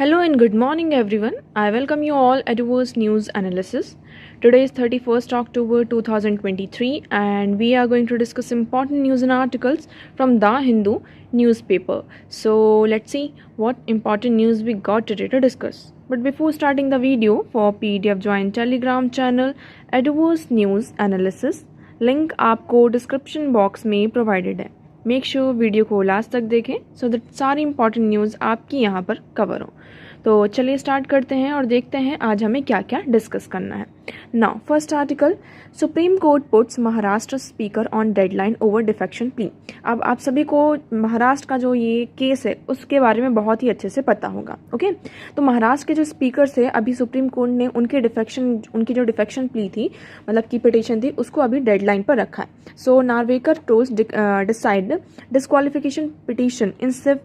Hello and good morning everyone. I welcome you all at Eduverse News Analysis. Today is 31st October 2023 and we are going to discuss important news and articles from The Hindu newspaper. So let's see what important news we got today to discuss. But before starting the video, for PDF join Telegram channel Eduverse News Analysis. Link आपको description box में provided है. Make sure video को last तक देखें so that सारी important news आपकी यहाँ पर कवर हो. तो चलिए स्टार्ट करते हैं और देखते हैं आज हमें क्या क्या डिस्कस करना है. Now first article, supreme court puts Maharashtra speaker on deadline over defection plea. अब आप सभी को महाराष्ट्र का जो ये केस है उसके बारे में बहुत ही अच्छे से पता होगा. ओके, तो महाराष्ट्र के जो स्पीकर थे अभी सुप्रीम कोर्ट ने उनकी जो डिफेक्शन प्ली थी, मतलब की पिटीशन थी, उसको अभी डेडलाइन पर रखा है. So Narwekar tells decide disqualification petition in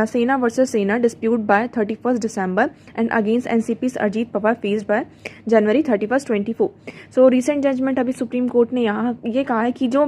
Sena versus Sena dispute by 31st December and against NCP's Ajit Pawar faced by January 31st 24. So recent judgment अभी सुप्रीम कोर्ट ने यहाँ ये कहा है कि जो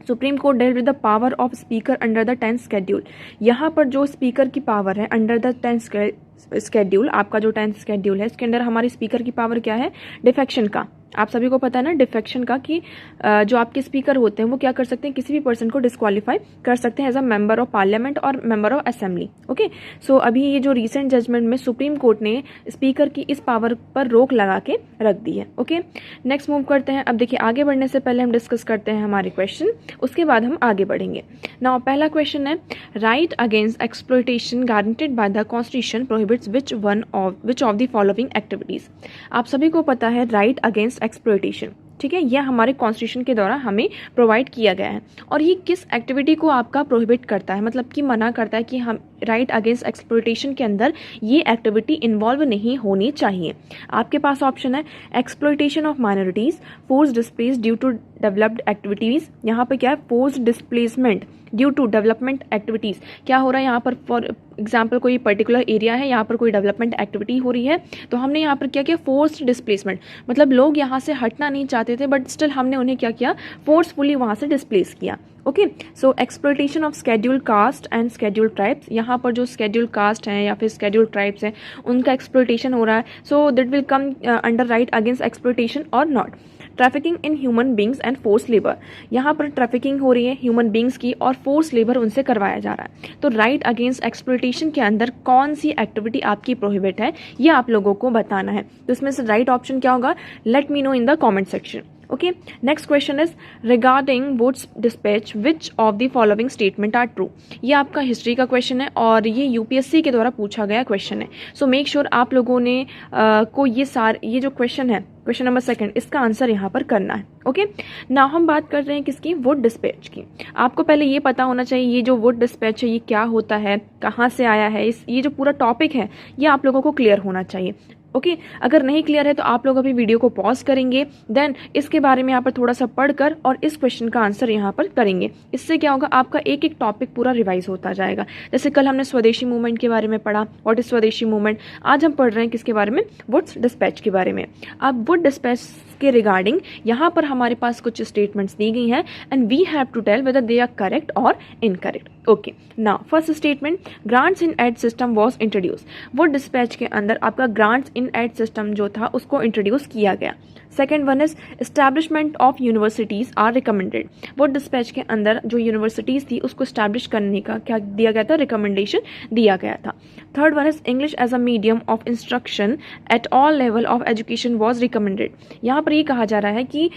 supreme court dealt with the power of speaker under the 10th schedule. यहाँ पर जो स्पीकर की पावर है अंडर द 10th शेड्यूल, आपका जो 10th शेड्यूल है इसके अंदर हमारी स्पीकर की पावर क्या है, डिफेक्शन का. आप सभी को पता है ना डिफेक्शन का, कि जो आपके स्पीकर होते हैं वो क्या कर सकते हैं, किसी भी पर्सन को डिस्क्वालीफाई कर सकते हैं as a member of parliament और member of assembly. Okay, so अभी ये जो रिसेंट जजमेंट में सुप्रीम कोर्ट ने स्पीकर की इस पावर पर रोक लगा के रख दी है. ओके, नेक्स्ट मूव करते हैं. अब देखिए आगे बढ़ने से पहले हम डिस्कस करते हैं हमारे क्वेश्चन, उसके बाद हम आगे बढ़ेंगे. नाउ पहला क्वेश्चन है, right against exploitation guaranteed by the constitution prohibits which of the following activities. आप सभी को पता है राइट अगेंस्ट एक्सप्लॉयटेशन, ठीक है, यह हमारे कॉन्स्टिट्यूशन के द्वारा हमें प्रोवाइड किया गया है. और ये किस एक्टिविटी को आपका प्रोहिबिट करता है, मतलब कि मना करता है कि हम राइट अगेंस्ट एक्सप्लॉयटेशन के अंदर ये एक्टिविटी इन्वॉल्व नहीं होनी चाहिए. आपके पास ऑप्शन है exploitation of minorities, force displace due to developed activities. यहाँ पर क्या है, force displacement due to development activities. क्या हो रहा है यहाँ पर, फॉर एग्जाम्पल कोई पर्टिकुलर एरिया है, यहाँ पर कोई डेवलपमेंट एक्टिविटी हो रही है, तो हमने यहाँ पर क्या किया, फोर्स्ड डिस्प्लेसमेंट, मतलब लोग यहाँ से हटना नहीं चाहते थे बट स्टिल हमने उन्हें क्या किया, फोर्सफुली वहाँ से डिस्प्लेस किया. Okay, so exploitation of scheduled cast and scheduled tribes. यहाँ पर जो स्केड्यूल्ड कास्ट हैं या फिर स्केड्यूल्ड ट्राइब्स हैं उनका एक्सप्लॉयटेशन हो रहा है. So that will come under right against exploitation और not. Trafficking in human beings and force labour. यहाँ पर ट्रैफिकिंग हो रही है ह्यूमन बींग्स की और फोर्स लेबर उनसे करवाया जा रहा है. तो राइट अगेंस्ट एक्सप्लॉयटेशन के अंदर कौन सी एक्टिविटी आपकी प्रोहिबिट है ये आप लोगों को बताना है. तो इसमें से राइट ऑप्शन क्या होगा, let me know in the comment section. Okay, next question is regarding Wood's dispatch which of the following statement are true. ये आपका हिस्ट्री का क्वेश्चन है और ये यूपीएससी के द्वारा पूछा गया क्वेश्चन है. सो मेक श्योर आप लोगों ने को ये जो क्वेश्चन है, क्वेश्चन नंबर 2, इसका आंसर यहाँ पर करना है. ओके, नाउ हम बात कर रहे हैं किसकी, वुड डिस्पैच की. आपको पहले ये पता होना चाहिए ये जो वुड डिस्पैच है ये क्या होता है, कहाँ से आया है, ये जो पूरा टॉपिक है ये आप लोगों को क्लियर होना चाहिए. ओके, अगर नहीं क्लियर है तो आप लोग अभी वीडियो को पॉज करेंगे, देन इसके बारे में यहाँ पर थोड़ा सा पढ़कर और इस क्वेश्चन का आंसर यहाँ पर करेंगे. इससे क्या होगा, आपका एक एक टॉपिक पूरा रिवाइज होता जाएगा. जैसे कल हमने स्वदेशी मूवमेंट के बारे में पढ़ा, व्हाट इज स्वदेशी मूवमेंट. आज हम पढ़ रहे हैं किसके बारे में, वुड्स डिस्पैच के बारे में. अब वुड डिस्पैच के रिगार्डिंग यहाँ पर हमारे पास कुछ स्टेटमेंट्स दी गई हैं and we have to tell whether they are correct और incorrect. Okay, now first statement, grants in aid system was introduce. Wood dispatch के अंदर आपका ग्रांट्स इन एड सिस्टम जो था उसको इंट्रोड्यूस किया गया. Second one is establishment of universities are recommended. Wood dispatch के अंदर जो यूनिवर्सिटीज थी उसको स्टैब्लिश करने का क्या दिया गया था, रिकमेंडेशन दिया गया था. Third one is English as a medium of instruction at all level of education was recommended. यहाँ पर ये कहा जा रहा है कि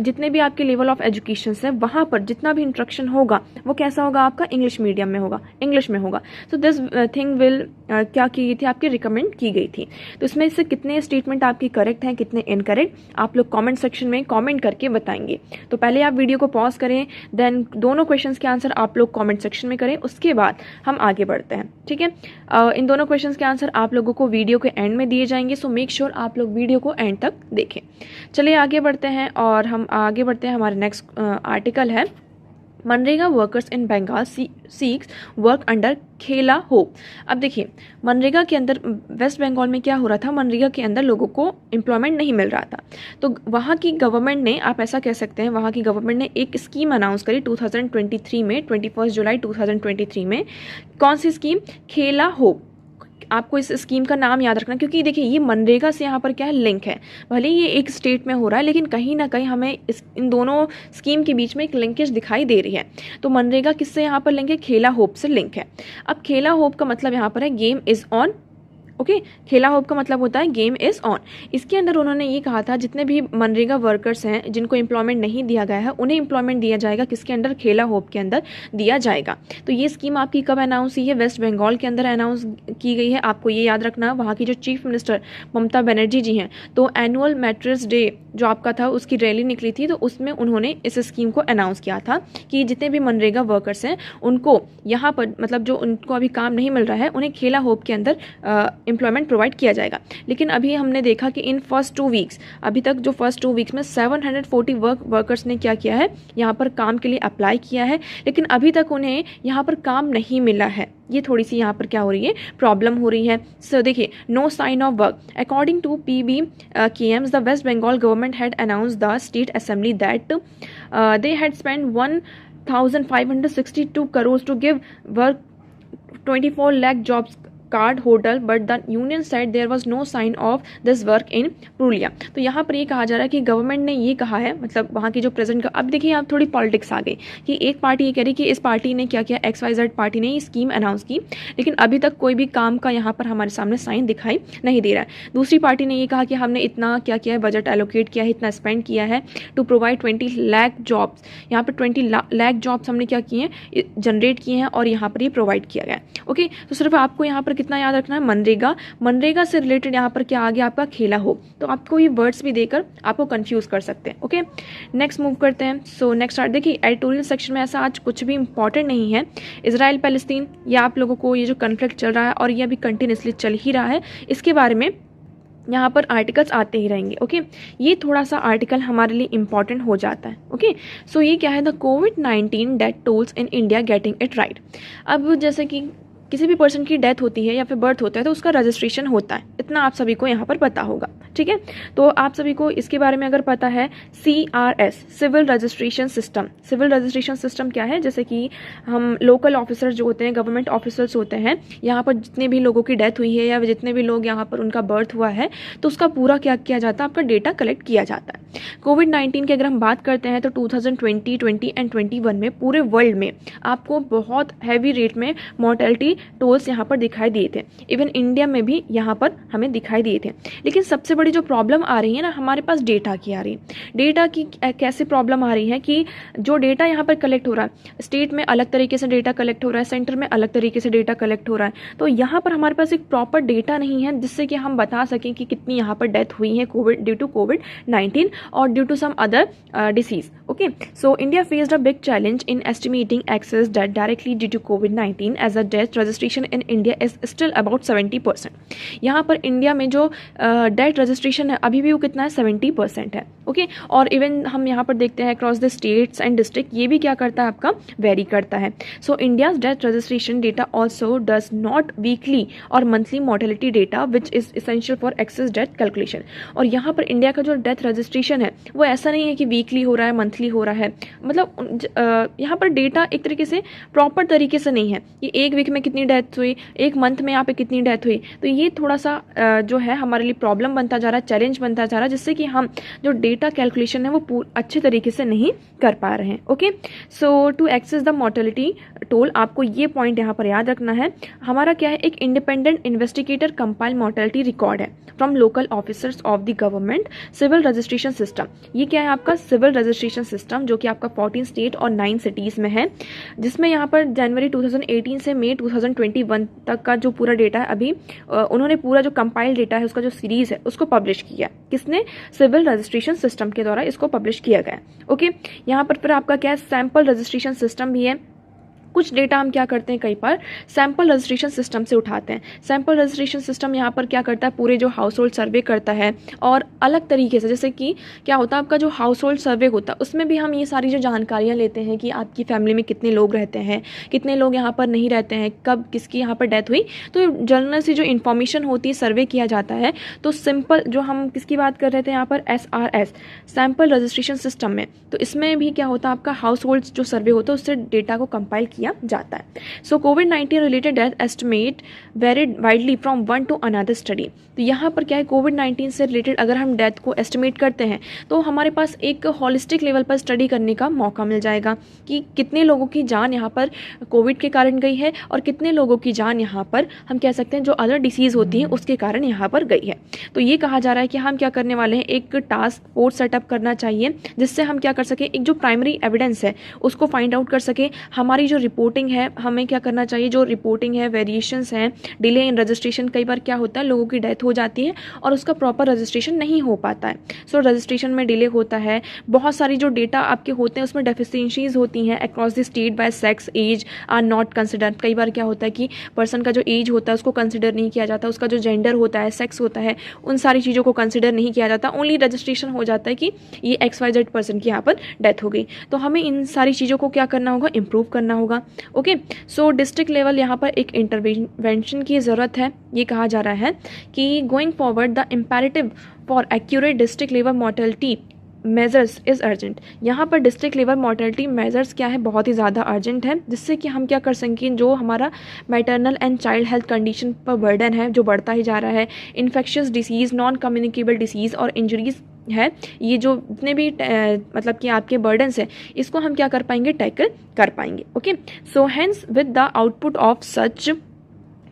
जितने भी आपके लेवल ऑफ एजुकेशन है वहाँ पर जितना भी इंस्ट्रक्शन होगा वो कैसा होगा, आपका इंग्लिश मीडियम में होगा, इंग्लिश में होगा. सो दिस थिंग विल क्या की गई थी, आपकी रिकमेंड की गई थी. तो इसमें से कितने स्टेटमेंट आपकी करेक्ट हैं, कितने इनकरेक्ट, आप लोग कमेंट सेक्शन में कमेंट करके बताएंगे. तो पहले आप वीडियो को पॉज करें, देन दोनों क्वेश्चंस के आंसर आप लोग कमेंट सेक्शन में करें, उसके बाद हम आगे बढ़ते हैं. ठीक है, इन दोनों क्वेश्चंस के आंसर आप लोगों को वीडियो के एंड में दिए जाएंगे. सो मेक श्योर आप लोग वीडियो को एंड तक देखें. चलिए आगे बढ़ते हैं और हम आगे बढ़ते हैं. हमारे नेक्स्ट आर्टिकल है, मनरेगा workers in Bengal seeks work under Khela Hobe. अब देखिए मनरेगा के अंदर वेस्ट बंगाल में क्या हो रहा था, मनरेगा के अंदर लोगों को एम्प्लॉयमेंट नहीं मिल रहा था. तो वहाँ की गवर्नमेंट ने, आप ऐसा कह सकते हैं, वहाँ की गवर्नमेंट ने एक स्कीम अनाउंस करी 2023 में, 21 जुलाई 2023 में. कौन सी स्कीम, खेला होप. आपको इस स्कीम का नाम याद रखना, क्योंकि देखिए ये मनरेगा से यहाँ पर क्या है, लिंक है। भले ही ये एक स्टेट में हो रहा है, लेकिन कहीं ना कहीं हमें इन दोनों स्कीम के बीच में एक लिंकेज दिखाई दे रही है। तो मनरेगा किससे यहाँ पर लिंक है, खेला होप से लिंक है। अब खेला होप का मतलब यहाँ पर है गेम इज ऑन। ओके, खेला होप का मतलब होता है गेम इज ऑन। इसके अंदर उन्होंने ये कहा था जितने भी मनरेगा वर्कर्स हैं जिनको एम्प्लॉयमेंट नहीं दिया गया है, उन्हें एम्प्लॉयमेंट दिया जाएगा। किसके अंडर, खेला होप के अंदर दिया जाएगा। तो ये स्कीम आपकी कब अनाउंस हुई है, वेस्ट बंगाल के अंदर अनाउंस की गई है। आपको ये याद रखना, वहाँ की जो चीफ मिनिस्टर ममता बनर्जी जी हैं, तो एनुअल मैट्रेस डे जो आपका था उसकी रैली निकली थी, तो उसमें उन्होंने इस स्कीम को अनाउंस किया था कि जितने भी मनरेगा वर्कर्स हैं उनको यहाँ पर मतलब जो उनको अभी काम नहीं मिल रहा है उन्हें खेला होप के अंदर एम्प्लॉयमेंट प्रोवाइड किया जाएगा। लेकिन अभी हमने देखा कि इन फर्स्ट 2 वीक्स, अभी तक जो फर्स्ट 2 वीक्स में 740 वर्कर्स ने क्या किया है, यहाँ पर काम के लिए अप्लाई किया है, लेकिन अभी तक उन्हें यहाँ पर काम नहीं मिला है। ये थोड़ी सी यहाँ पर क्या हो रही है, प्रॉब्लम हो रही है। सो देखिए, no sign of work according to PBKMs, the West Bengal government had announced the state assembly that they had spent 1,562 crores to give work 24 lakh jobs card holder, but the union side there was no sign of this work in Purulia. तो यहाँ पर ये कहा जा रहा है कि government ने ये कहा है, मतलब वहाँ की जो प्रेजेंट, अब देखिए यहाँ थोड़ी पॉलिटिक्स आ गई कि एक पार्टी ये कह रही कि इस पार्टी ने क्या किया, XYZ पार्टी ने ये स्कीम अनाउंस की, लेकिन अभी तक कोई भी काम का यहाँ पर हमारे सामने साइन दिखाई नहीं दे रहा है। दूसरी पार्टी ने ये कहा कि हमने इतना क्या किया है, बजट एलोकेट किया है, इतना स्पेंड किया है टू प्रोवाइड 20 लाख जॉब्स। यहाँ पर 20 लाख जॉब्स हमने क्या किए हैं, जनरेट किए हैं और यहाँ पर ये प्रोवाइड किया गया। ओके, तो सिर्फ आपको यहाँ पर कितना याद रखना है, मनरेगा से रिलेटेड यहाँ पर क्या आ गया आपका, खेला हो। तो आपको ये वर्ड्स भी देकर आपको कंफ्यूज कर सकते हैं। ओके, नेक्स्ट मूव करते हैं। सो नेक्स्ट आर्ट देखिए, एडिटोरियल सेक्शन में ऐसा आज कुछ भी इंपॉर्टेंट नहीं है। इजराइल पैलेस्तीन, या आप लोगों को ये जो कन्फ्लिक्ट चल रहा है और ये अभी कंटिन्यूसली चल ही रहा है, इसके बारे में यहाँ पर आर्टिकल्स आते ही रहेंगे। ओके, ये थोड़ा सा आर्टिकल हमारे लिए इंपॉर्टेंट हो जाता है। ओके, सो ये क्या है, द कोविड-19 death tolls in India getting it right. अब जैसे कि किसी भी पर्सन की डेथ होती है या फिर बर्थ होता है तो उसका रजिस्ट्रेशन होता है, इतना आप सभी को यहाँ पर पता होगा। ठीक है, तो आप सभी को इसके बारे में अगर पता है, CRS civil registration system. Civil registration system क्या है, जैसे कि हम लोकल ऑफिसर जो होते हैं, गवर्नमेंट ऑफिसर्स होते हैं, यहाँ पर जितने भी लोगों की डेथ हुई है या जितने भी लोग यहाँ पर उनका बर्थ हुआ है, तो उसका पूरा क्या किया जाता है, आपका डेटा कलेक्ट किया जाता है। कोविड-19 की अगर हम बात करते हैं तो 2020, 20 एंड 21 में पूरे वर्ल्ड में आपको बहुत हैवी रेट में मोर्टेलिटी टोल्स यहाँ पर दिखाई दिए थे। इवन इंडिया में भी यहाँ पर हमें दिखाई दिए थे। लेकिन सबसे बड़ी जो प्रॉब्लम आ रही है ना, हमारे पास डेटा की आ रही है। डेटा की कैसे प्रॉब्लम आ रही है कि जो डेटा यहाँ पर कलेक्ट हो रहा है, स्टेट में अलग तरीके से डेटा कलेक्ट हो रहा है, सेंटर में अलग तरीके से डेटा कलेक्ट हो रहा है, तो यहाँ पर हमारे पास एक प्रॉपर डेटा नहीं है जिससे कि हम बता सकें कि कितनी यहाँ पर डेथ हुई है कोविड ड्यू टू कोविड-19 और due to some other disease. Okay, so India faced a big challenge in estimating excess death directly due to कोविड-19 as a death registration in India is still about 70%। यहाँ पर India में जो death registration है अभी भी वो कितना है, 70% है। ओके, और इवन हम यहाँ पर देखते हैं across the states and district, ये भी क्या करता है, आपका वेरी करता है। So India's death registration data also does not weekly और monthly mortality data which is essential for excess death calculation. और यहाँ पर इंडिया का जो डेथ रजिस्ट्रेशन है वो ऐसा नहीं है कि वीकली हो रहा है, मंथली हो रहा है, मतलब यहाँ पर डेटा एक तरीके से प्रॉपर तरीके से नहीं है कि एक वीक में कितनी डेथ हुई, एक मंथ में यहाँ पे कितनी डेथ हुई। तो ये थोड़ा सा जो है हमारे लिए प्रॉब्लम बनता जा रहा है, चैलेंज बनता जा रहा है, जिससे कि हम जो डेटा कैलकुलेशन है वो अच्छे तरीके से नहीं कर पा रहे हैं। Okay, so to access the mortality toll, आपको ये पॉइंट यहाँ पर याद रखना है, हमारा क्या है, एक independent investigator compile mortality record है from local officers of the government civil registration system. ये क्या है, आपका सिविल रजिस्ट्रेशन सिस्टम, जो कि आपका 14 स्टेट और 9 सिटीज में है, जिसमें यहाँ पर जनवरी 2018 से मई 2021 तक का जो पूरा डेटा है, अभी उन्होंने पूरा जो कंपाइल डेटा है उसका जो सीरीज है उसको पब्लिश किया। किसने, सिविल रजिस्ट्रेशन सिस्टम के द्वारा इसको पब्लिश किया गया। ओके, यहाँ पर फिर आपका क्या है, सैंपल रजिस्ट्रेशन सिस्टम भी है। कुछ डेटा हम क्या करते हैं, कई बार सैंपल रजिस्ट्रेशन सिस्टम से उठाते हैं। सैंपल रजिस्ट्रेशन सिस्टम यहाँ पर क्या करता है, पूरे जो हाउस होल्ड सर्वे करता है और अलग तरीके से, जैसे कि क्या होता है, आपका जो हाउस होल्ड सर्वे होता है उसमें भी हम ये सारी जो जानकारियाँ लेते हैं कि आपकी फैमिली में कितने लोग रहते हैं, कितने लोग यहाँ पर नहीं रहते हैं, कब किसकी यहाँ पर डेथ हुई, तो जनरल सी जो इन्फॉर्मेशन होती है सर्वे किया जाता है। तो सिंपल जो हम किसकी बात कर रहे थे यहाँ पर, SRS सैंपल रजिस्ट्रेशन सिस्टम में, तो इसमें भी क्या होता है, आपका हाउस होल्ड जो सर्वे होता है उससे डेटा को कंपाइल किया किया जाता है। सो कोविड-19 related death estimate varied widely from one to another study. तो यहाँ पर क्या है, कोविड-19 से रिलेटेड अगर हम डेथ को एस्टिमेट करते हैं तो हमारे पास एक हॉलिस्टिक लेवल पर स्टडी करने का मौका मिल जाएगा कि कितने लोगों की जान यहाँ पर कोविड के कारण गई है और कितने लोगों की जान यहाँ पर हम कह सकते हैं जो अदर डिसीज़ होती है उसके कारण यहाँ पर गई है। तो ये कहा जा रहा है कि हम क्या करने वाले हैं, एक टास्क फोर्स सेटअप करना चाहिए जिससे हम क्या कर सकें, एक जो प्राइमरी एविडेंस है उसको फाइंड आउट कर सकें। हमारी जो रिपोर्टिंग है, हमें क्या करना चाहिए, जो रिपोर्टिंग है, वेरिएशंस हैं, डिले इन रजिस्ट्रेशन, कई बार क्या होता है लोगों की डेथ हो जाती है और उसका प्रॉपर रजिस्ट्रेशन नहीं हो पाता है। सो रजिस्ट्रेशन में डिले होता है, बहुत सारी जो डेटा आपके होते हैं उसमें डेफिशिएंसीज होती हैं across the state by sex, age are not consider. कई बार क्या होता है कि पर्सन का जो एज होता है उसको कंसिडर नहीं किया जाता, उसका जो जेंडर होता है, सेक्स होता है, उन सारी चीज़ों को कंसिडर नहीं किया जाता। ओनली रजिस्ट्रेशन हो जाता है कि ये XYZ पर्सन की यहाँ पर डेथ हो गई। तो हमें इन सारी चीज़ों को क्या करना होगा, इम्प्रूव करना होगा। ओके, सो डिस्ट्रिक्ट लेवल यहाँ पर एक इंटरवेंशन की ज़रूरत है। ये कहा जा रहा है कि going forward the imperative for accurate district level mortality measures is urgent. यहाँ पर डिस्ट्रिक्ट लेवल मॉर्टेलिटी मेजर्स क्या है, बहुत ही ज़्यादा अर्जेंट है, जिससे कि हम क्या कर सकें, जो हमारा maternal and child health condition पर बर्डन है जो बढ़ता ही जा रहा है, infectious disease, non communicable disease और इंजरीज है, ये जो जितने भी मतलब कि आपके बर्डन्स है इसको हम क्या कर पाएंगे, टैकल कर पाएंगे। Okay, so hence with the output of such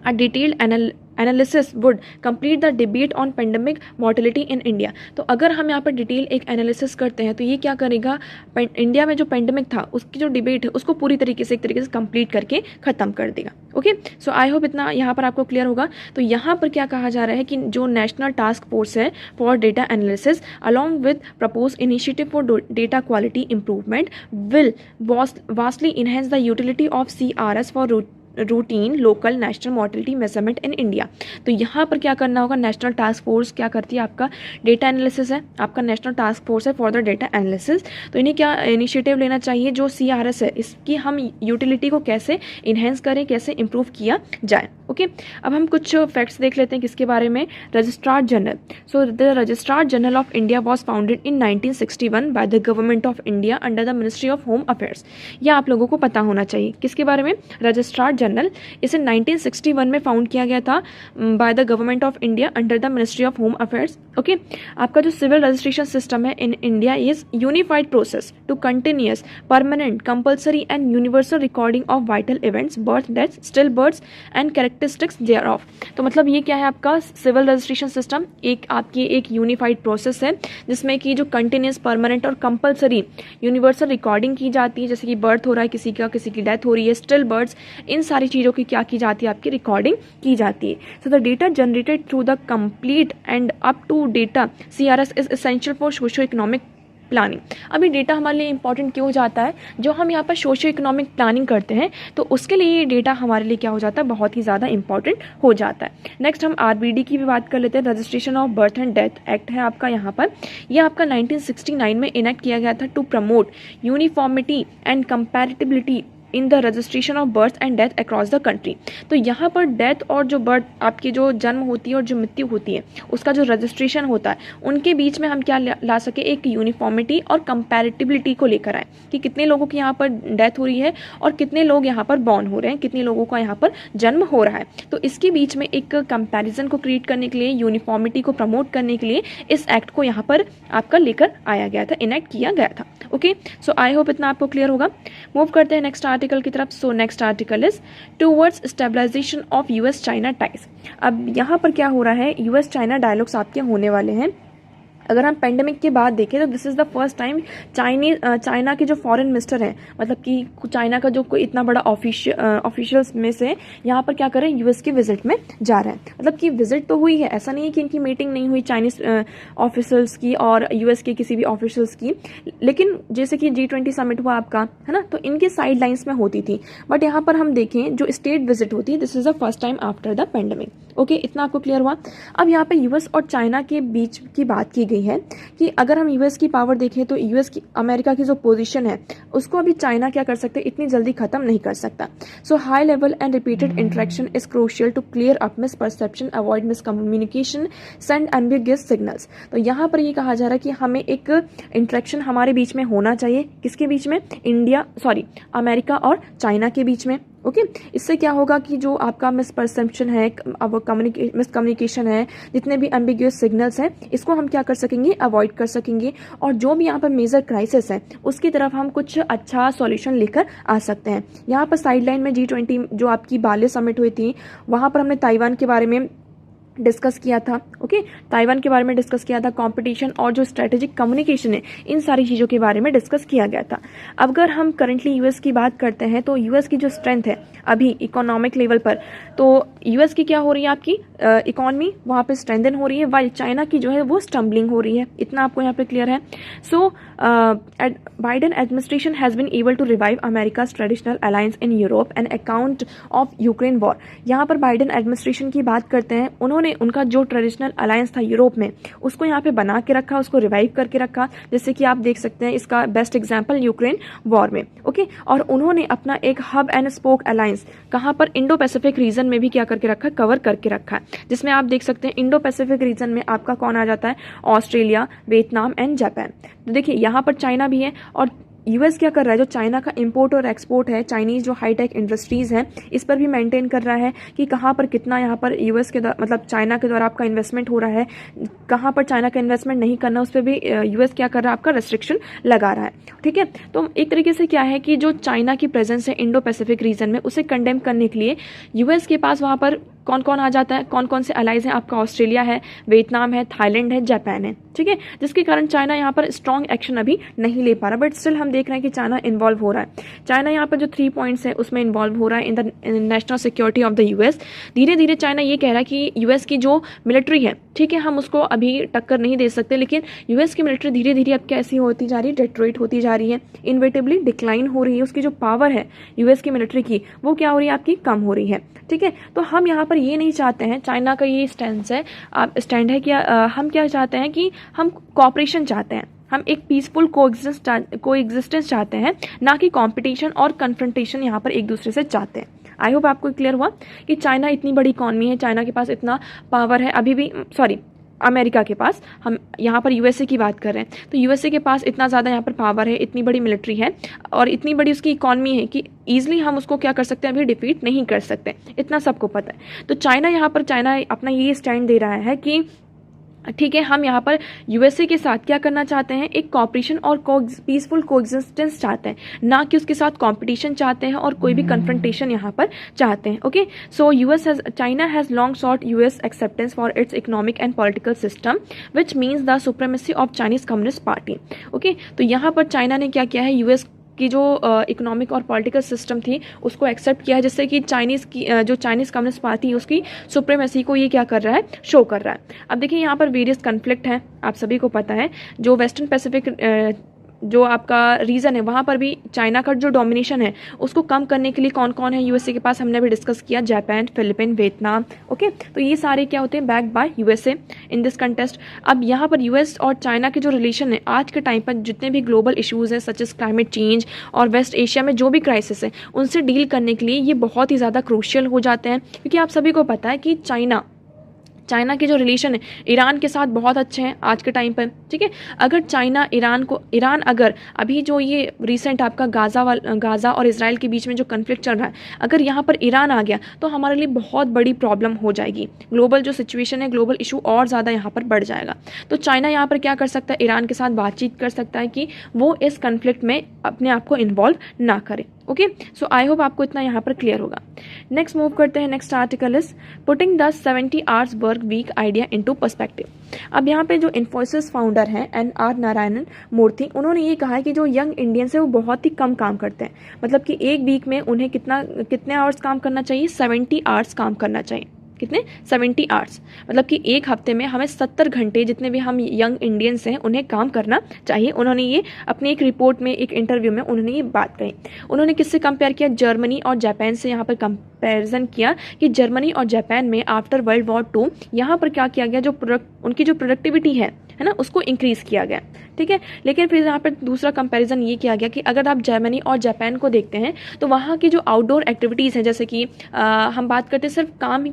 a detailed analysis would complete the debate on pandemic mortality in India. तो अगर हम यहाँ पर डिटेल एक एनालिसिस करते हैं तो ये क्या करेगा, इंडिया में जो पेंडेमिक था उसकी जो डिबेट है उसको पूरी तरीके से कंप्लीट करके ख़त्म कर देगा। ओके, सो आई होप इतना यहाँ पर आपको क्लियर होगा। तो यहाँ पर क्या कहा जा रहा है कि जो नेशनल टास्क फोर्स है for data analysis along with propose initiative for data quality improvement will vastly enhance the utility of CRS for routine local national mortality measurement in India. तो यहाँ पर क्या करना होगा, नेशनल टास्क फोर्स क्या करती है, आपका डेटा एनालिसिस है, आपका नेशनल टास्क फोर्स है फॉर द डेटा एनालिसिस। तो इन्हें क्या इनिशिएटिव लेना चाहिए, जो CRS है इसकी हम यूटिलिटी को कैसे इन्हेंस करें, कैसे इंप्रूव किया जाए। ओके, अब हम कुछ फैक्ट्स देख लेते हैं किसके बारे में, registrar general. So the registrar general of India was founded in 1961 bye the government of India under the ministry of home affairs. यह आप लोगों को पता होना चाहिए, किसके बारे में, रजिस्ट्रार जनरल। इसे 1961 में फाउंड किया गया था by the government of India under the ministry of home affairs. Okay, आपका जो सिविल रजिस्ट्रेशन सिस्टम है in India is unified process to continuous permanent compulsory and universal recording of vital events, birth, death, stillbirths and characteristics thereof. तो मतलब ये क्या है, आपका civil registration system एक आपकी एक यूनिफाइड प्रोसेस है जिसमें कि जो कंटिन्यूअस, परमानेंट और कंपल्सरी यूनिवर्सल रिकॉर्डिंग की जाती है, जैसे कि बर्थ हो रहा है किसी का, किसी की डेथ हो रही है, स्टिल बर्थ्स, इन सारी चीज़ों की क्या की जाती है, आपकी रिकॉर्डिंग की जाती है। So the data generated through the complete and up to data CRS is essential for socio economic planning. अभी डेटा हमारे लिए इंपॉर्टेंट क्यों हो जाता है, जो हम यहाँ पर सोशियो इकोनॉमिक प्लानिंग करते हैं तो उसके लिए ये डेटा हमारे लिए क्या हो जाता है, बहुत ही ज़्यादा इंपॉर्टेंट हो जाता है। नेक्स्ट हम RBD की भी बात कर लेते हैं, registration of birth and death act है आपका यहाँ पर, यह आपका 1969 में इनेक्ट किया गया था to promote uniformity and comparability in the registration of birth and death across the country. तो यहाँ पर डेथ और जो बर्थ आपकी जो जन्म होती है और जो मृत्यु होती है उसका जो रजिस्ट्रेशन होता है उनके बीच में हम क्या ला सके, एक यूनिफॉर्मिटी और कंपैरेटिबिलिटी को लेकर आए कि कितने लोगों की यहाँ पर डेथ हो रही है और कितने लोग यहाँ पर बॉर्न हो रहे हैं, कितने लोगों का यहाँ पर जन्म हो रहा है। तो इसके बीच में एक कंपैरिजन को क्रिएट करने के लिए, यूनिफॉर्मिटी को प्रमोट करने के लिए इस एक्ट को यहाँ पर आपका लेकर आया गया था, इनेक्ट किया गया था। ओके, सो आई होप इतना आपको क्लियर होगा। मूव करते हैं नेक्स्ट आर्टिकल की तरफ। So next article is towards stabilisation of US China ties. अब यहाँ पर क्या हो रहा है, US चाइना डायलॉग्स आपके होने वाले हैं। अगर हम पेंडेमिक के बाद देखें तो this is the first time China के जो फॉरेन मिनिस्टर हैं, मतलब कि चाइना का जो कोई इतना बड़ा ऑफिशियल्स में से यहाँ पर क्या कर रहे हैं, US की विजिट में जा रहे हैं। मतलब कि विजिट तो हुई है, ऐसा नहीं है कि इनकी मीटिंग नहीं हुई चाइनीज ऑफिसर्स की और US के किसी भी ऑफिशियल्स की, लेकिन जैसे कि G20 समिट हुआ आपका, है ना, तो इनके साइड लाइन्स में होती थी। बट यहाँ पर हम देखें जो स्टेट विजिट होती है, this is the first time after the pandemic. Okay, इतना आपको क्लियर हुआ। अब यहाँ पे यूएस और चाइना के बीच की बात की गई है कि अगर हम यूएस की पावर देखें तो यूएस की, अमेरिका की जो पोजीशन है उसको अभी चाइना क्या कर सकते, इतनी जल्दी खत्म नहीं कर सकता। So high level and repeated interaction is crucial to clear up misperception, avoid miscommunication, send ambiguous signals. तो यहाँ पर ये कहा जा रहा है कि हमें एक इंटरेक्शन हमारे बीच में होना चाहिए, किसके बीच में, अमेरिका और चाइना के बीच में। ओके, इससे क्या होगा कि जो आपका मिसपरसेप्शन है, मिसकम्युनिकेशन है, जितने भी एम्बिग्यूअस सिग्नल्स हैं, इसको हम क्या कर सकेंगे, अवॉइड कर सकेंगे, और जो भी यहाँ पर मेजर क्राइसिस है उसकी तरफ हम कुछ अच्छा सॉल्यूशन लेकर आ सकते हैं। यहाँ पर साइडलाइन में G20 जो आपकी बाले समिट हुई थी, वहाँ पर हमने ताइवान के बारे में डिस्कस किया था। ओके, ताइवान के बारे में डिस्कस किया था, कंपटीशन और जो स्ट्रेटेजिक कम्युनिकेशन है, इन सारी चीज़ों के बारे में डिस्कस किया गया था। अब अगर हम करंटली यूएस की बात करते हैं तो यूएस की जो स्ट्रेंथ है अभी इकोनॉमिक लेवल पर, तो यूएस की क्या हो रही है, आपकी इकोनॉमी वहाँ पे स्ट्रेंथन हो रही है, वाइल चाइना की जो है वो स्टम्बलिंग हो रही है। इतना आपको यहाँ पे क्लियर है। So Biden administration has been able to revive America's traditional alliance in Europe and account of Ukraine war. यहाँ पर बाइडेन एडमिनिस्ट्रेशन की बात करते हैं, उन्होंने उनका जो ट्रेडिशनल अलायंस था यूरोप में, उसको यहाँ पे बना के रखा, उसको रिवाइव करके रखा, जैसे कि आप देख सकते हैं इसका बेस्ट एग्जांपल यूक्रेन वॉर में। ओके, और उन्होंने अपना एक हब एंड स्पोक अलायंस कहाँ पर, इंडो पैसिफिक रीजन में भी क्या करके रखा, कवर करके रखा है, जिसमें आप देख सकते हैं इंडो पैसिफिक रीजन में आपका कौन आ जाता है, ऑस्ट्रेलिया, वियतनाम एंड जापान। तो देखिए यहाँ पर चाइना भी है, और यूएस क्या कर रहा है, जो चाइना का इंपोर्ट और एक्सपोर्ट है, चाइनीज जो हाईटेक इंडस्ट्रीज हैं, इस पर भी मेंटेन कर रहा है कि कहाँ पर कितना यहाँ पर यूएस के मतलब चाइना के द्वारा आपका इन्वेस्टमेंट हो रहा है, कहाँ पर चाइना का इन्वेस्टमेंट नहीं करना, उस पर भी यूएस क्या कर रहा है, आपका रेस्ट्रिक्शन लगा रहा है। ठीक है, तो एक तरीके से क्या है कि जो चाइना की प्रेजेंस है इंडो पैसिफिक रीजन में, उसे कंडेम करने के लिए यूएस के पास वहाँ पर कौन कौन आ जाता है, कौन कौन से अलाइज हैं, आपका ऑस्ट्रेलिया है, वियतनाम है, थाईलैंड है, जापान है। ठीक है, जिसके कारण चाइना यहाँ पर स्ट्रॉन्ग एक्शन अभी नहीं ले पा रहा, बट स्टिल हम देख रहे हैं कि चाइना इन्वॉल्व हो रहा है। चाइना यहाँ पर जो 3 पॉइंट्स है उसमें इन्वॉल्व हो रहा है in the national security of the US. धीरे धीरे चाइना ये कह रहा है कि यूएस की जो मिलिट्री है, ठीक है, हम उसको अभी टक्कर नहीं दे सकते, लेकिन यूएस की मिलिट्री धीरे धीरे अब कैसी होती जा रही है, डिट्रॉइट होती जा रही है, इनवेटेबली डिक्लाइन हो रही है, उसकी जो पावर है यूएस की मिलिट्री की, वो क्या हो रही है, आपकी कम हो रही है। ठीक है, तो हम यहाँ पर ये नहीं चाहते हैं, चाइना का ये स्टैंड है कि हम क्या चाहते हैं कि हम कॉपरेशन चाहते हैं, हम एक पीसफुल कोएग्जिस्टेंस चाहते हैं, ना कि कंपटीशन और कन्फ्रंटेशन यहाँ पर एक दूसरे से चाहते हैं। आई होप आपको क्लियर हुआ कि चाइना इतनी बड़ी इकॉनमी है, चाइना के पास इतना पावर है, अभी भी अमेरिका के पास, हम यहाँ पर यूएसए की बात कर रहे हैं, तो यूएसए के पास इतना ज़्यादा यहाँ पर पावर है, इतनी बड़ी मिलिट्री है और इतनी बड़ी उसकी इकॉनमी है कि ईजिली हम उसको क्या कर सकते हैं, अभी डिफीट नहीं कर सकते, इतना सबको पता है। तो चाइना अपना ये स्टैंड दे रहा है कि ठीक है, हम यहाँ पर यूएसए के साथ क्या करना चाहते हैं, एक कॉपरेशन और पीसफुल कोएग्जिस्टेंस चाहते हैं, ना कि उसके साथ कंपटीशन चाहते हैं और कोई भी कन्फ्रंटेशन यहाँ पर चाहते हैं। Okay, so China has long sought US acceptance for its economic and political system which means the supremacy of Chinese Communist Party. Okay, तो यहाँ पर चाइना ने क्या किया है, यूएस की जो इकोनॉमिक और पॉलिटिकल सिस्टम थी उसको एक्सेप्ट किया है, जिससे कि जो चाइनीज़ कम्युनिस्ट पार्टी है उसकी सुप्रीमेसी को ये क्या कर रहा है, शो कर रहा है। अब देखिए यहाँ पर वेरियस कन्फ्लिक्ट हैं, आप सभी को पता है, जो वेस्टर्न पैसिफिक जो आपका रीजन है वहाँ पर भी चाइना का जो डोमिनेशन है उसको कम करने के लिए कौन कौन है यूएसए के पास, हमने अभी डिस्कस किया, जापान, फिलीपीन, वियतनाम। ओके, तो ये सारे क्या होते हैं, backed by USA in this contest. अब यहाँ पर यूएस और चाइना के जो रिलेशन है आज के टाइम पर, जितने भी ग्लोबल इश्यूज़ हैं सच एज क्लाइमेट चेंज और वेस्ट एशिया में जो भी क्राइसिस है, उनसे डील करने के लिए ये बहुत ही ज़्यादा क्रूशियल हो जाते हैं, क्योंकि आप सभी को पता है कि चाइना के जो रिलेशन है ईरान के साथ बहुत अच्छे हैं आज के टाइम पर। ठीक है, अगर ईरान अगर अभी जो ये रिसेंट आपका गाज़ा और इजराइल के बीच में जो कन्फ्लिक्ट चल रहा है, अगर यहाँ पर ईरान आ गया तो हमारे लिए बहुत बड़ी प्रॉब्लम हो जाएगी, ग्लोबल जो सिचुएशन है, ग्लोबल इशू और ज़्यादा यहाँ पर बढ़ जाएगा। तो चाइना यहाँ पर क्या कर सकता है, ईरान के साथ बातचीत कर सकता है कि वो इस कन्फ्लिक्ट में अपने आप को इन्वॉल्व ना करे। ओके, सो आई होप आपको इतना यहाँ पर क्लियर होगा। नेक्स्ट मूव करते हैं, next article is putting the 70 hours work week idea into perspective. अब यहाँ पे जो इन्फोसिस फाउंडर हैं NR नारायणन मूर्ति, उन्होंने ये कहा है कि जो यंग इंडियंस है वो बहुत ही कम काम करते हैं, मतलब कि एक वीक में उन्हें कितने आवर्स काम करना चाहिए, 70 आवर्स काम करना चाहिए। कितने 70 आवर्स, मतलब कि एक हफ्ते में हमें 70 घंटे जितने भी हम यंग इंडियंस हैं उन्हें काम करना चाहिए। उन्होंने ये अपनी एक रिपोर्ट में, एक इंटरव्यू में उन्होंने ये बात कही। उन्होंने किससे कंपेयर किया? जर्मनी और जापान से यहाँ पर कंपैरिजन किया कि जर्मनी और जापान में आफ्टर वर्ल्ड वॉर 2 यहाँ पर क्या किया गया, जो उनकी जो प्रोडक्टिविटी है ना, उसको इंक्रीज किया गया। ठीक है, लेकिन फिर यहाँ पर दूसरा कंपैरिजन ये किया गया कि अगर आप जर्मनी और जापान को देखते हैं तो वहाँ की जो आउटडोर एक्टिविटीज़ हैं, जैसे कि हम बात करते हैं सिर्फ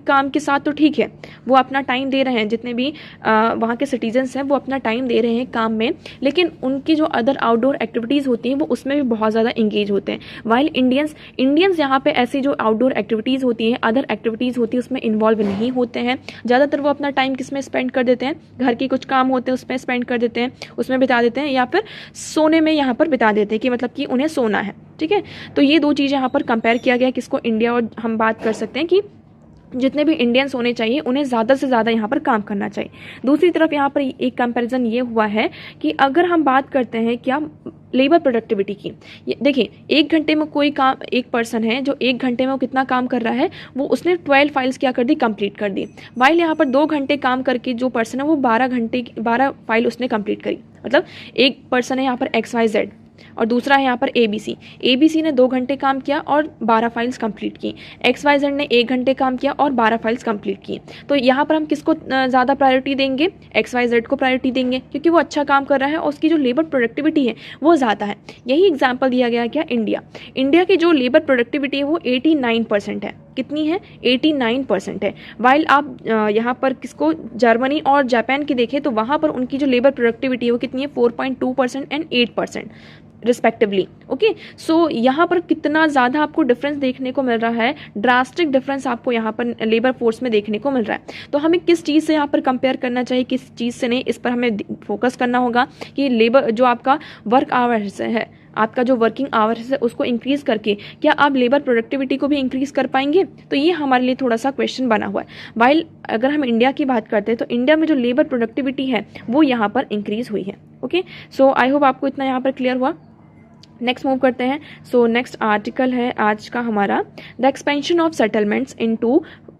काम के साथ तो ठीक है, वो अपना टाइम दे रहे हैं, जितने भी वहाँ के सिटीजन्स हैं वो अपना टाइम दे रहे हैं काम में, लेकिन उनकी जो अदर आउटडोर एक्टिविटीज़ होती हैं वो उसमें भी बहुत ज़्यादा इंगेज होते हैं। वाइल इंडियंस यहाँ पे ऐसी जो आउटडोर एक्टिविटीज़ होती हैं, अदर एक्टिविटीज़ होती है, उसमें इन्वॉल्व नहीं होते हैं। ज़्यादातर वो अपना टाइम किस में स्पेंड कर देते हैं? घर के कुछ काम होते हैं उसमें स्पेंड कर देते हैं, उसमें बिता देते हैं, या फिर सोने में यहाँ पर बिता देते हैं कि मतलब कि उन्हें सोना है। ठीक है, तो ये दो चीज़ें यहाँ पर कंपेयर किया गया, किसको? इंडिया। और हम बात कर सकते हैं कि जितने भी इंडियंस होने चाहिए उन्हें ज़्यादा से ज़्यादा यहाँ पर काम करना चाहिए। दूसरी तरफ यहाँ पर एक कंपैरिजन ये हुआ है कि अगर हम बात करते हैं क्या लेबर प्रोडक्टिविटी की, देखिए एक घंटे में कोई काम, एक पर्सन है जो एक घंटे में वो कितना काम कर रहा है, वो उसने 12 फाइल्स क्या कर दी? कंप्लीट कर दी। वाइल यहाँ पर 2 घंटे काम करके जो पर्सन है वो 12 फाइल उसने कंप्लीट करी। मतलब एक पर्सन है यहाँ पर XYZ और दूसरा है यहाँ पर ABC ने 2 घंटे काम किया और 12 फाइल्स कंप्लीट की। XYZ ने 1 घंटे काम किया और 12 फाइल्स कंप्लीट की। तो यहाँ पर हम किसको ज़्यादा प्रायोरिटी देंगे? XYZ को प्रायोरिटी देंगे, क्योंकि वो अच्छा काम कर रहा है और उसकी जो लेबर प्रोडक्टिविटी है वो ज़्यादा है। यही एग्जाम्पल दिया गया क्या? इंडिया की जो लेबर प्रोडक्टिविटी है वो 89% है। कितनी है? 89% है। वाइल आप यहाँ पर किसको? जर्मनी और जापान की देखें तो वहाँ पर उनकी जो लेबर प्रोडक्टिविटी है वो कितनी है? 4.2% एंड 8% रिस्पेक्टिवली। ओके, सो यहाँ पर कितना ज़्यादा आपको डिफरेंस देखने को मिल रहा है, ड्रास्टिक डिफरेंस आपको यहाँ पर लेबर फोर्स में देखने को मिल रहा है। तो हमें किस चीज़ से यहाँ पर कंपेयर करना चाहिए, किस चीज़ से नहीं, इस पर हमें फोकस करना होगा कि लेबर जो आपका वर्क आवर्स है, आपका जो वर्किंग आवर्स है उसको इंक्रीज़ करके क्या आप लेबर प्रोडक्टिविटी को भी इंक्रीज़ कर पाएंगे? तो ये हमारे लिए थोड़ा सा क्वेश्चन बना हुआ है। वाइल अगर हम इंडिया की बात करते हैं तो इंडिया में जो लेबर प्रोडक्टिविटी है वो यहाँ पर इंक्रीज़ हुई है। ओके, सो आई होप आपको इतना यहाँ पर क्लियर हुआ। नेक्स्ट मूव करते हैं। सो नेक्स्ट आर्टिकल है आज का हमारा, the expansion of settlements into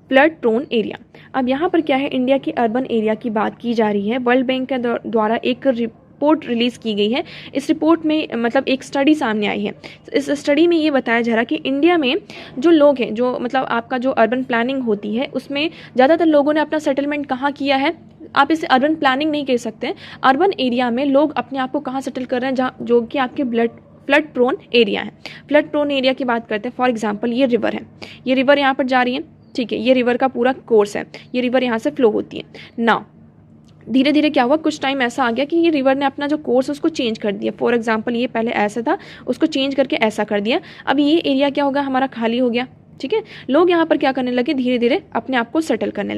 flood prone area. अब यहाँ पर क्या है, इंडिया की अर्बन एरिया की बात की जा रही है। वर्ल्ड बैंक के द्वारा एक रिपोर्ट रिलीज़ की गई है। इस रिपोर्ट में मतलब एक स्टडी सामने आई है। इस स्टडी में ये बताया जा रहा है कि इंडिया में जो लोग हैं, जो मतलब आपका जो अर्बन प्लानिंग होती है उसमें ज़्यादातर लोगों ने अपना सेटलमेंट कहाँ किया है? आप इसे अर्बन प्लानिंग नहीं कह सकते, अर्बन एरिया में लोग अपने आप को कहाँ सेटल कर रहे हैं, जहाँ जो कि आपके फ्लड प्रोन एरिया है। फ्लड प्रोन एरिया की बात करते हैं। फॉर एग्जांपल ये रिवर है, ये रिवर यहाँ पर जा रही है, ठीक है, ये रिवर का पूरा कोर्स है, ये रिवर यहाँ से फ्लो होती है। नाउ धीरे धीरे क्या हुआ, कुछ टाइम ऐसा आ गया कि ये रिवर ने अपना जो कोर्स उसको चेंज कर दिया। फॉर एग्जांपल ये पहले ऐसा था, उसको चेंज करके ऐसा कर दिया। अब ये एरिया क्या होगा, हमारा खाली हो गया। ठीक है, लोग यहाँ पर क्या करने लगे, धीरे धीरे अपने आप को सेटल करने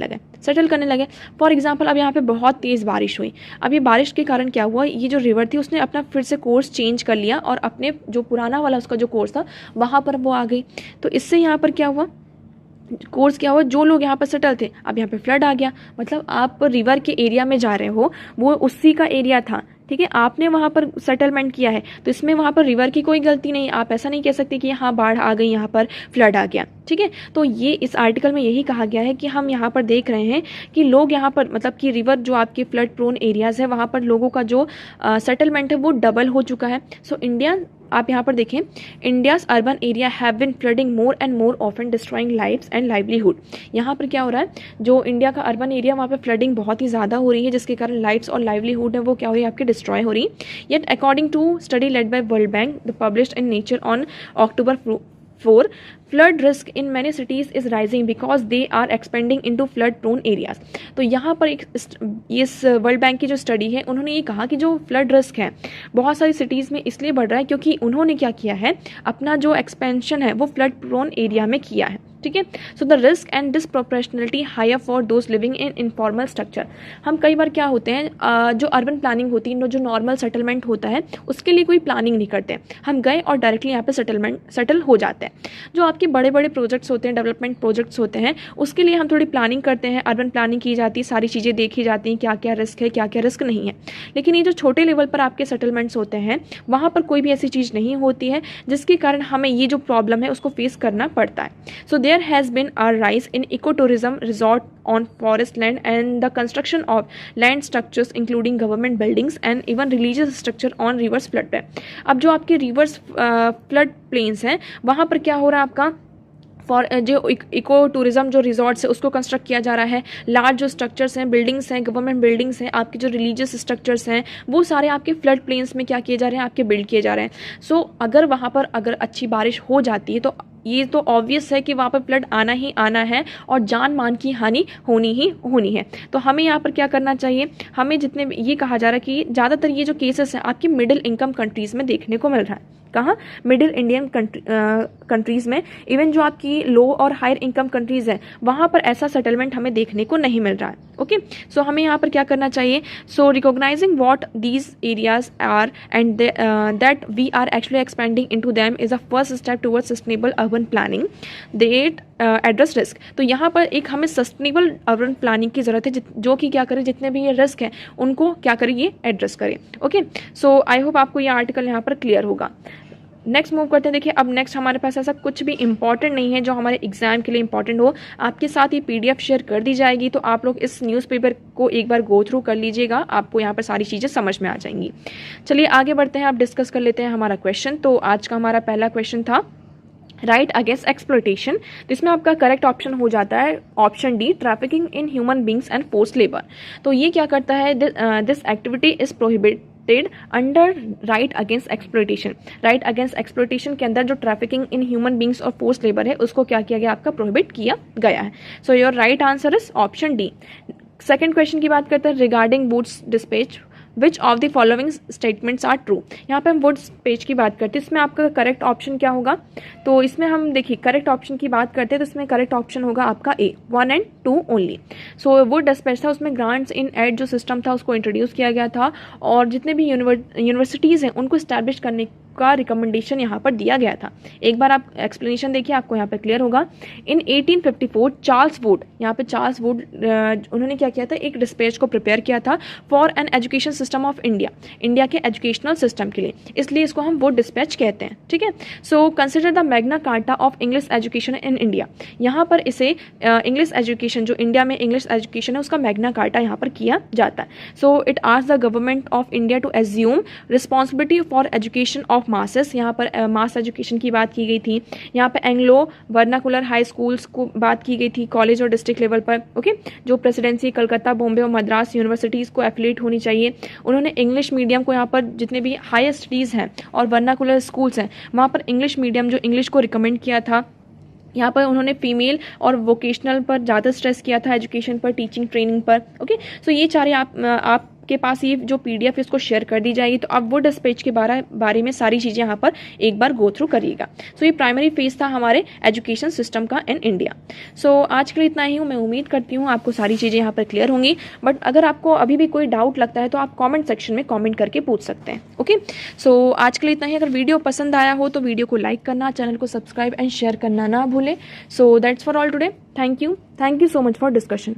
लगे। फॉर एग्जांपल अब यहाँ पे बहुत तेज़ बारिश हुई। अब ये बारिश के कारण क्या हुआ, ये जो रिवर थी उसने अपना फिर से कोर्स चेंज कर लिया और अपने जो पुराना वाला उसका जो कोर्स था वहाँ पर वो आ गई। तो इससे यहाँ पर क्या हुआ, कोर्स क्या हुआ, जो लोग यहाँ पर सेटल थे अब यहाँ पे फ्लड आ गया। मतलब आप रिवर के एरिया में जा रहे हो, वो उसी का एरिया था, ठीक है, आपने वहाँ पर सेटलमेंट किया है, तो इसमें वहाँ पर रिवर की कोई गलती नहीं। आप ऐसा नहीं कह सकते कि यहाँ बाढ़ आ गई, यहाँ पर फ्लड आ गया। ठीक है, तो ये इस आर्टिकल में यही कहा गया है कि हम यहाँ पर देख रहे हैं कि लोग यहाँ पर मतलब कि रिवर जो आपके फ्लड प्रोन एरियाज़ है वहाँ पर लोगों का जो सेटलमेंट है वो डबल हो चुका है। सो इंडिया, आप यहाँ पर देखें, India's urban area have been flooding more and more often destroying lives and livelihood. यहाँ पर क्या हो रहा है, जो इंडिया का अर्बन एरिया वहाँ पर फ्लडिंग बहुत ही ज़्यादा हो रही है, जिसके कारण लाइव्स और लाइवलीहुड है वो क्या हो रही है, आपकी डिस्ट्रॉय हो रही। Yet according to study led by World Bank the published in Nature on October 4, flood risk in many cities is rising because they are expanding into flood prone areas। तो यहाँ पर इस वर्ल्ड बैंक की जो study है उन्होंने ये कहा कि जो फ्लड रिस्क है बहुत सारी सिटीज़ में इसलिए बढ़ रहा है क्योंकि उन्होंने क्या किया है, अपना जो एक्सपेंशन है वो फ्लड प्रोन एरिया में किया है। ठीक है, so the risk and disproportionality higher for those living in informal structure. हम कई बार क्या होते हैं, जो अर्बन प्लानिंग होती है, जो नॉर्मल सेटलमेंट होता है उसके लिए कोई प्लानिंग नहीं करते, हम गए और डायरेक्टली यहाँ पे सेटल हो जाते हैं। जो आपके बड़े बड़े प्रोजेक्ट्स होते हैं, डेवलपमेंट प्रोजेक्ट्स होते हैं, उसके लिए हम थोड़ी प्लानिंग करते हैं, अर्बन प्लानिंग की जाती है, सारी चीज़ें देखी जाती हैं, क्या क्या रिस्क है, क्या क्या रिस्क नहीं है। लेकिन ये जो छोटे लेवल पर आपके सेटलमेंट्स होते हैं वहाँ पर कोई भी ऐसी चीज़ नहीं होती है जिसके कारण हमें ये जो प्रॉब्लम है उसको फेस करना पड़ता है। So there has been a rise in eco tourism resort on forest land and the construction of land structures including government buildings and even religious structure on rivers flood पे। अब जो आपके reverse flood plains हैं वहाँ पर क्या हो रहा है, आपका फॉर जो इको टूरिज्म जो रिजॉर्ट्स है उसको कंस्ट्रक्ट किया जा रहा है। लार्ज जो स्ट्रक्चर्स हैं, बिल्डिंग्स हैं, गवर्नमेंट बिल्डिंग्स हैं, आपके जो रिलीजियस स्ट्रक्चर्स हैं, वो सारे आपके फ्लड प्लेन्स में क्या किए जा रहे हैं, आपके बिल्ड किए जा रहे हैं। सो अगर वहाँ पर अगर अच्छी बारिश हो जाती है तो ये तो ऑब्वियस है कि वहाँ पर फ्लड आना ही आना है और जान मान की हानि होनी ही होनी है। तो हमें यहाँ पर क्या करना चाहिए, हमें जितने ये कहा जा रहा है कि ज़्यादातर ये जो केसेस हैं आपकी मिडिल इनकम कंट्रीज़ में देखने को मिल रहा है। कहाँ? मिडिल इंडियन कंट्रीज़ में। इवन जो आपकी लो और हायर इनकम कंट्रीज़ हैं वहाँ पर ऐसा सेटलमेंट हमें देखने को नहीं मिल रहा है। ओके, सो हमें यहाँ पर क्या करना चाहिए, so recognising what these areas are and that we are actually expanding into them is a first step towards sustainable urban planning that address risk. तो यहाँ पर एक हमें सस्टेनेबल अर्बन प्लानिंग की ज़रूरत है जो कि क्या करे, जितने भी ये रिस्क हैं उनको क्या करे, ये एड्रेस करे। ओके, सो आई होप आपको ये आर्टिकल यहाँ पर क्लियर होगा। नेक्स्ट मूव करते हैं। देखिए अब नेक्स्ट हमारे पास ऐसा कुछ भी इंपॉर्टेंट नहीं है जो हमारे एग्जाम के लिए इंपॉर्टेंट हो। आपके साथ ये पीडीएफ शेयर कर दी जाएगी, तो आप लोग इस न्यूज़पेपर को एक बार गो थ्रू कर लीजिएगा, आपको यहाँ पर सारी चीज़ें समझ में आ जाएंगी। चलिए आगे बढ़ते हैं, आप डिस्कस कर लेते हैं हमारा क्वेश्चन। तो आज का हमारा पहला क्वेश्चन था राइट अगेंस्ट एक्सप्लॉयटेशन। तो इसमें आपका करेक्ट ऑप्शन हो जाता है option D, trafficking in human beings and forced labour. तो ये क्या करता है, this activity is prohibited under right against exploitation. Right against exploitation के अंदर जो ट्रैफिकिंग इन ह्यूमन बींग्स और फोर्स्ड लेबर है उसको क्या किया गया, आपका प्रोहिबिट किया गया है। So your right answer is option D. Second question की बात करते हैं regarding Wood's dispatch which of the following statements are true. यहाँ पे हम वुड्स पेज की बात करते हैं, इसमें आपका करेक्ट ऑप्शन क्या होगा, तो इसमें हम देखिए करेक्ट ऑप्शन की बात करते हैं तो इसमें करेक्ट ऑप्शन होगा आपका ए, 1 and 2 only. So Wood dispatch था, उसमें ग्रांट्स इन एड जो सिस्टम था उसको इंट्रोड्यूस किया गया था और जितने भी यूनिवर्सिटीज़ हैं उनको इस्टेब्लिश करने का रिकमेंडेशन यहाँ पर दिया गया था। एक बार आप एक्सप्लेनेशन देखिए, आपको यहाँ पर क्लियर होगा। इन 1854 चार्ल्स वुड, यहाँ पे चार्ल्स वुड उन्होंने क्या किया था, एक डिस्पैच को प्रिपेयर किया था for an education system of India, India के एजुकेशनल सिस्टम के लिए, इसलिए इसको हम वुड डिस्पैच कहते हैं। ठीक है, so consider the Magna Carta of English education in India. यहाँ पर इसे इंग्लिश एजुकेशन जो इंडिया में इंग्लिश एजुकेशन है उसका मैग्ना कार्टा यहाँ पर किया जाता है। So it asks the government of India to assume responsibility for education of masses. यहाँ पर मास एजुकेशन की बात की गई थी। यहाँ पे एंग्लो वर्नाकुलर हाई स्कूल्स को बात की गई थी कॉलेज और डिस्ट्रिक्ट लेवल पर। ओके, जो प्रेसिडेंसी कलकत्ता, बॉम्बे और मद्रास यूनिवर्सिटीज़ को एफिलिएट होनी चाहिए। उन्होंने इंग्लिश मीडियम को यहाँ पर जितने भी हायर स्टडीज़ हैं और वर्नाकुलर स्कूल्स हैं वहाँ पर इंग्लिश मीडियम जो इंग्लिश को रिकमेंड किया था। यहाँ पर उन्होंने फीमेल और वोकेशनल पर ज़्यादा स्ट्रेस किया था, एजुकेशन पर, टीचिंग ट्रेनिंग पर। ओके, सो ये चारे आपके पास ये जो पीडीएफ इसको शेयर कर दी जाएगी, तो आप वुड डिस्पैच के बारे में सारी चीज़ें यहाँ पर एक बार गो थ्रू करिएगा। सो ये प्राइमरी फेज था हमारे एजुकेशन सिस्टम का इन इंडिया। सो आज के लिए इतना ही हूँ, मैं उम्मीद करती हूँ आपको सारी चीज़ें यहाँ पर क्लियर होंगी। बट अगर आपको अभी भी कोई डाउट लगता है तो आप कॉमेंट सेक्शन में कॉमेंट करके पूछ सकते हैं। ओके, सो आज के लिए इतना ही। अगर वीडियो पसंद आया हो तो वीडियो को लाइक करना, चैनल को सब्सक्राइब एंड शेयर करना ना भूलें। So that's for all today. Thank you so much for discussion.